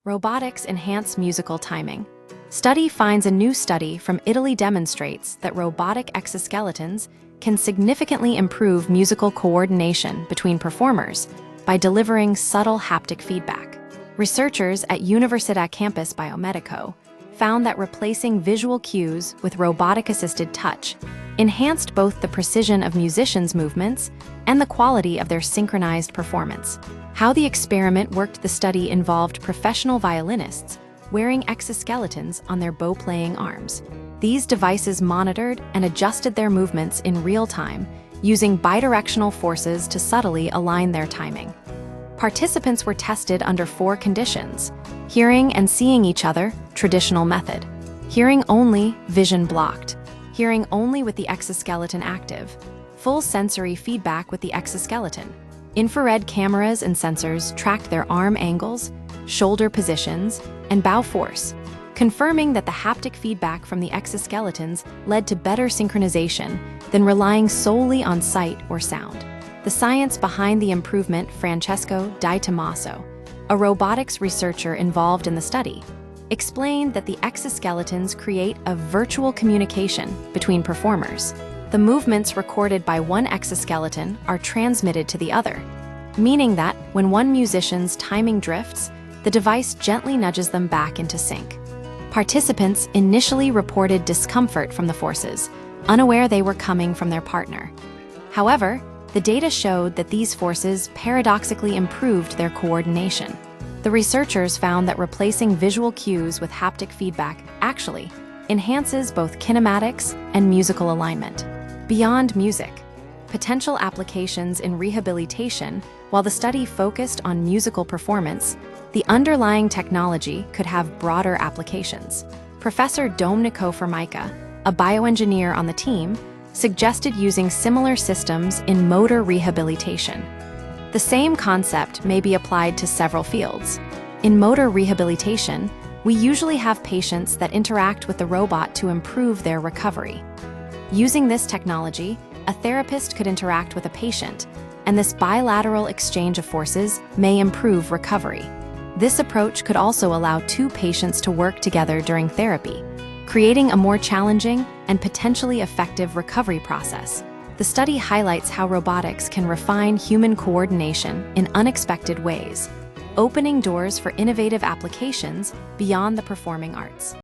Robotics enhance musical timing. Study finds a new study from Italy demonstrates that robotic exoskeletons can significantly improve musical coordination between performers by delivering subtle haptic feedback. Researchers at Universidad Campus Biomedico found that replacing visual cues with robotic-assisted touch enhanced both the precision of musicians' movements and the quality of their synchronized performance. How the experiment worked: the study involved professional violinists wearing exoskeletons on their bow-playing arms. These devices monitored and adjusted their movements in real time, using bidirectional forces to subtly align their timing. Participants were tested under 4 conditions: hearing and seeing each other, traditional method; hearing only, vision blocked; hearing only with the exoskeleton active; full sensory feedback with the exoskeleton. Infrared cameras and sensors tracked their arm angles, shoulder positions, and bow force, confirming that the haptic feedback from the exoskeletons led to better synchronization than relying solely on sight or sound. The science behind the improvement: Francesco Di Tommaso, a robotics researcher involved in the study, explained that the exoskeletons create a virtual communication between performers. The movements recorded by one exoskeleton are transmitted to the other, meaning that when one musician's timing drifts, the device gently nudges them back into sync. Participants initially reported discomfort from the forces, unaware they were coming from their partner. However, the data showed that these forces paradoxically improved their coordination. The researchers found that replacing visual cues with haptic feedback actually enhances both kinematics and musical alignment. Beyond music, potential applications in rehabilitation. While the study focused on musical performance, the underlying technology could have broader applications. Professor Domenico Formica, a bioengineer on the team, suggested using similar systems in motor rehabilitation. The same concept may be applied to several fields. In motor rehabilitation, we usually have patients that interact with the robot to improve their recovery. Using this technology, a therapist could interact with a patient, and this bilateral exchange of forces may improve recovery. This approach could also allow 2 patients to work together during therapy, creating a more challenging and potentially effective recovery process. The study highlights how robotics can refine human coordination in unexpected ways, opening doors for innovative applications beyond the performing arts.